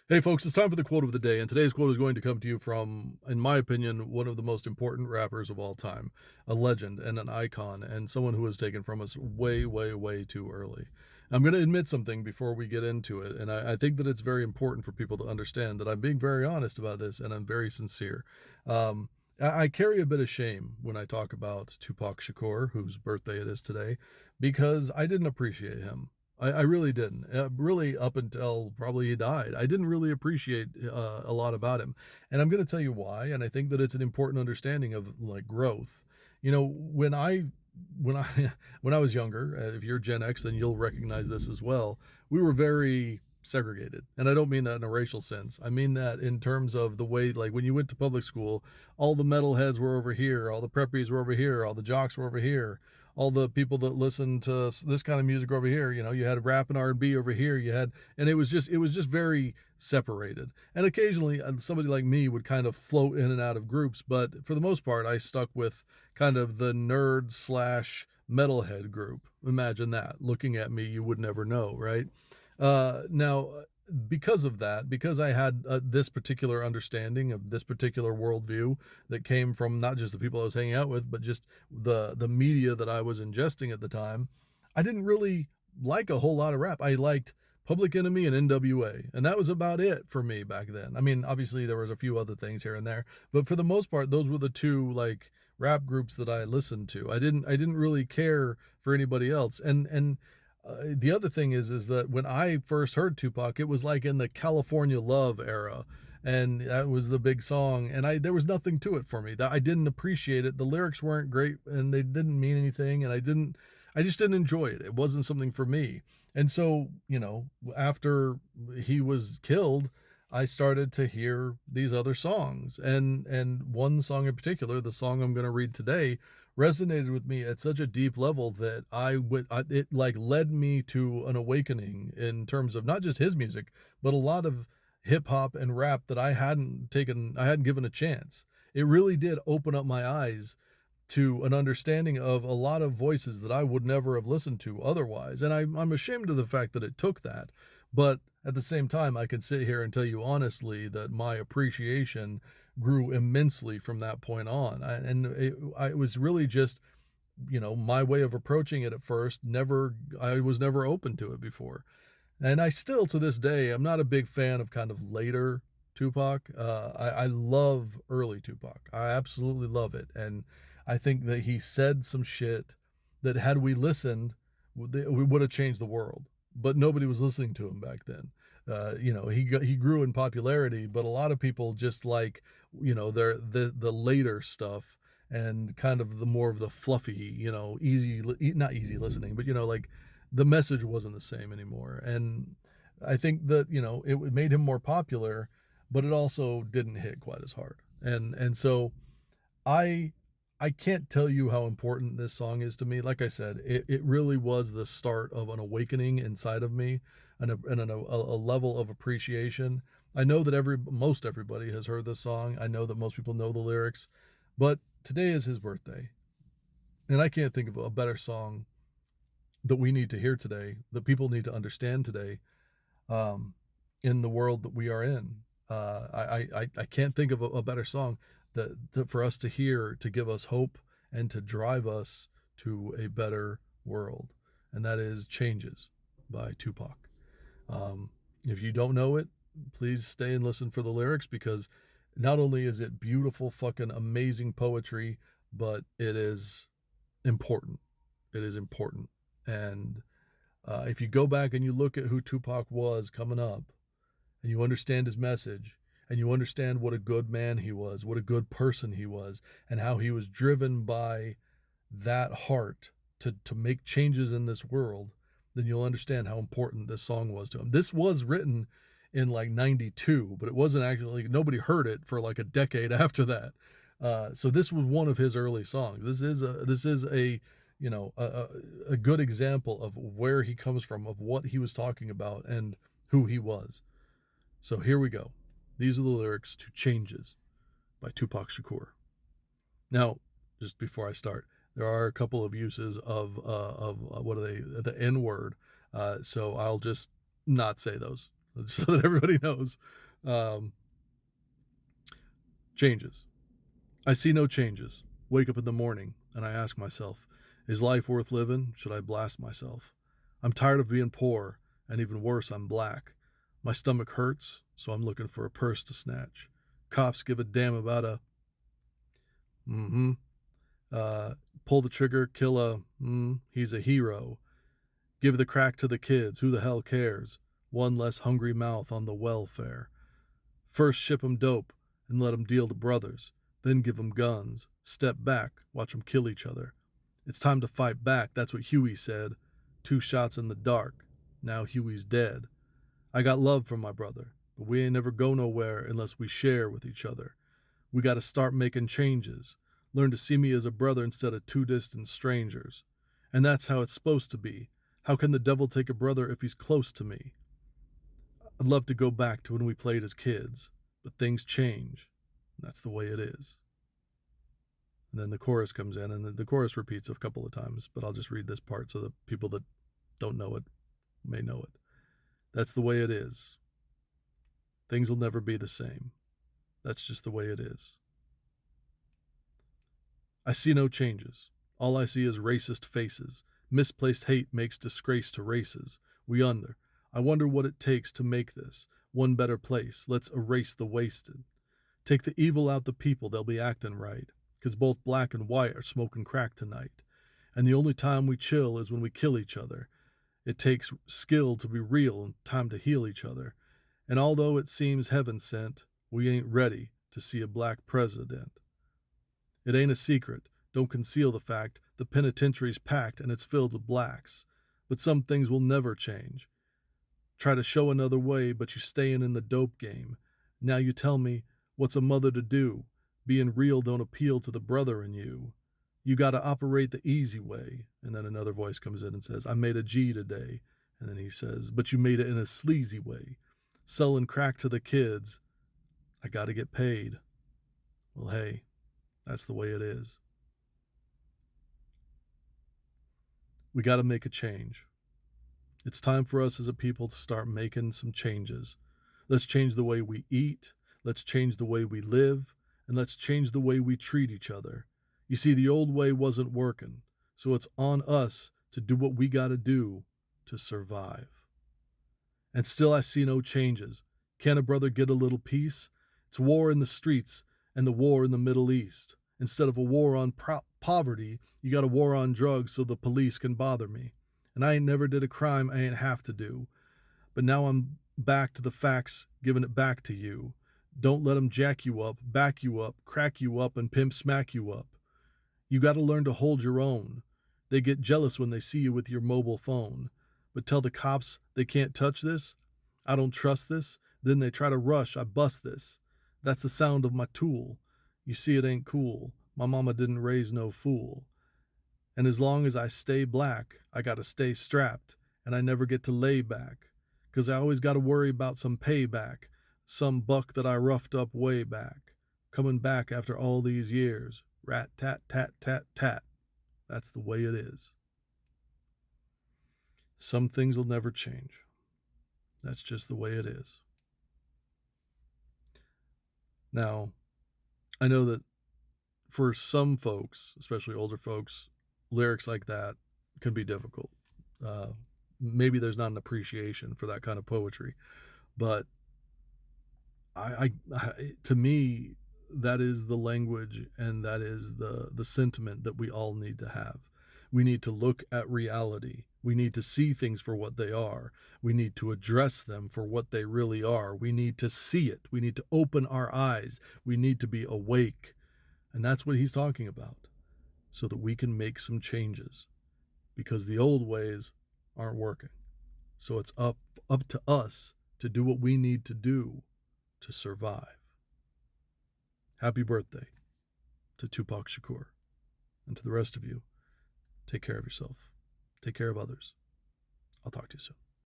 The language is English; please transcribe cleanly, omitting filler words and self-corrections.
Hey, folks, it's time for the quote of the day. And today's quote is going to come to you from, in my opinion, one of the most important rappers of all time, a legend and an icon, and someone who was taken from us way, way, way too early. I'm going to admit something before we get into it. And I think that it's very important for people to understand that I'm being very honest about this and I'm very sincere. I carry a bit of shame when I talk about Tupac Shakur, whose birthday it is today, because I didn't appreciate him. I really didn't. Really, up until probably he died, I didn't really appreciate a lot about him, and I'm going to tell you why. And I think that it's an important understanding of like growth. You know, when I when I was younger, if you're Gen X, then you'll recognize this as well. We were very segregated, and I don't mean that in a racial sense. I mean that in terms of the way, like when you went to public school, all the metalheads were over here, all the preppies were over here, all the jocks were over here, all the people that listened to this kind of music over here. You know, you had rap and R&B over here. You had, and it was just very separated. And occasionally, somebody like me would kind of float in and out of groups, but for the most part, I stuck with kind of the nerd slash metalhead group. Imagine that. Looking at me, you would never know, right? Now, because of that, because I had this particular understanding of this particular worldview that came from not just the people I was hanging out with, but just the media that I was ingesting at the time, I didn't really like a whole lot of rap. I liked Public Enemy and NWA, and that was about it for me back then. I mean, obviously there was a few other things here and there, but for the most part, those were the two like rap groups that I listened to. I didn't really care for anybody else, and the other thing is that when I first heard Tupac, it was like in the California Love era, and that was the big song. And there was nothing to it for me. That I didn't appreciate it. The lyrics weren't great, and they didn't mean anything. And I just didn't enjoy it. It wasn't something for me. And so, after he was killed, I started to hear these other songs, and one song in particular, the song I'm going to read today, resonated with me at such a deep level that it like led me to an awakening in terms of not just his music, but a lot of hip hop and rap that I hadn't given a chance. It really did open up my eyes to an understanding of a lot of voices that I would never have listened to otherwise. And I'm ashamed of the fact that it took that. But at the same time, I can sit here and tell you honestly that my appreciation grew immensely from that point on. It was really just, my way of approaching it at first. I was never open to it before. And I still, to this day, I'm not a big fan of kind of later Tupac. I love early Tupac. I absolutely love it. And I think that he said some shit that had we listened, we would have changed the world. But nobody was listening to him back then. He grew in popularity, but a lot of people just like, the later stuff and kind of the more of the fluffy, easy, not easy listening, but like the message wasn't the same anymore. And I think that, it made him more popular, but it also didn't hit quite as hard. And so I I can't tell you how important this song is to me. Like I said, it really was the start of an awakening inside of me and a level of appreciation. I know that most everybody has heard this song. I know that most people know the lyrics, but today is his birthday. And I can't think of a better song that we need to hear today, that people need to understand today, um, in the world that we are in. I can't think of a better song that for us to hear, to give us hope and to drive us to a better world. And that is Changes by Tupac. If you don't know it, please stay and listen for the lyrics, because not only is it beautiful, fucking amazing poetry, but it is important. It is important. And if you go back and you look at who Tupac was coming up, and you understand his message, and you understand what a good man he was, what a good person he was, and how he was driven by that heart to make changes in this world, then you'll understand how important this song was to him. This was written in like 92, but it wasn't actually, nobody heard it for like a decade after that. So this was one of his early songs. This is a a good example of where he comes from, of what he was talking about and who he was. So here we go. These are the lyrics to Changes by Tupac Shakur. Now, just before I start, there are a couple of uses of what are they? The N word. So I'll just not say those. so that everybody knows. Um, Changes. I see no changes. Wake up in the morning and I ask myself, is life worth living? Should I blast myself? I'm tired of being poor, and even worse, I'm black. My stomach hurts, so I'm looking for a purse to snatch. Cops give a damn about a mm-hmm. Uh, Pull the trigger, kill a he's a hero. Give the crack to the kids, who the hell cares? One less hungry mouth on the welfare. First ship 'em dope and let 'em deal to brothers. Then give 'em guns. Step back, watch 'em kill each other. It's time to fight back, that's what Huey said. 2 shots in the dark. Now Huey's dead. I got love for my brother, but we ain't never go nowhere unless we share with each other. We gotta start making changes. Learn to see me as a brother instead of 2 distant strangers. And that's how it's supposed to be. How can the devil take a brother if he's close to me? I'd love to go back to when we played as kids, but things change. That's the way it is. And then the chorus comes in, and the chorus repeats a couple of times, but I'll just read this part so the people that don't know it may know it. That's the way it is. Things will never be the same. That's just the way it is. I see no changes. All I see is racist faces. Misplaced hate makes disgrace to races. I wonder what it takes to make this one better place. Let's erase the wasted. Take the evil out the people, they'll be acting right. 'Cause both black and white are smoking crack tonight. And the only time we chill is when we kill each other. It takes skill to be real and time to heal each other. And although it seems heaven sent, we ain't ready to see a black president. It ain't a secret. Don't conceal the fact. The penitentiary's packed and it's filled with blacks. But some things will never change. Try to show another way, but you stayin' in the dope game. Now you tell me, what's a mother to do? Being real don't appeal to the brother in you. You gotta operate the easy way. And then another voice comes in and says, I made a G today. And then he says, but you made it in a sleazy way. Selling crack to the kids. I gotta get paid. Well, hey, that's the way it is. We gotta make a change. It's time for us as a people to start making some changes. Let's change the way we eat. Let's change the way we live. And let's change the way we treat each other. You see, the old way wasn't working. So it's on us to do what we gotta do to survive. And still I see no changes. Can a brother get a little peace? It's war in the streets and the war in the Middle East. Instead of a war on poverty, you got a war on drugs so the police can bother me. And I ain't never did a crime I ain't have to do. But now I'm back to the facts, giving it back to you. Don't let them jack you up, back you up, crack you up, and pimp smack you up. You got to learn to hold your own. They get jealous when they see you with your mobile phone. But tell the cops they can't touch this. I don't trust this. Then they try to rush. I bust this. That's the sound of my tool. You see, it ain't cool. My mama didn't raise no fool. And as long as I stay black, I got to stay strapped. And I never get to lay back. 'Cause I always got to worry about some payback. Some buck that I roughed up way back. Coming back after all these years. Rat, tat, tat, tat, tat. That's the way it is. Some things will never change. That's just the way it is. Now, I know that for some folks, especially older folks, lyrics like that can be difficult. Maybe there's not an appreciation for that kind of poetry, but to me, that is the language and that is the sentiment that we all need to have. We need to look at reality. We need to see things for what they are. We need to address them for what they really are. We need to see it. We need to open our eyes. We need to be awake. And that's what he's talking about, so that we can make some changes, because the old ways aren't working. So it's up to us to do what we need to do to survive. Happy birthday to Tupac Shakur. And to the rest of you, take care of yourself. Take care of others. I'll talk to you soon.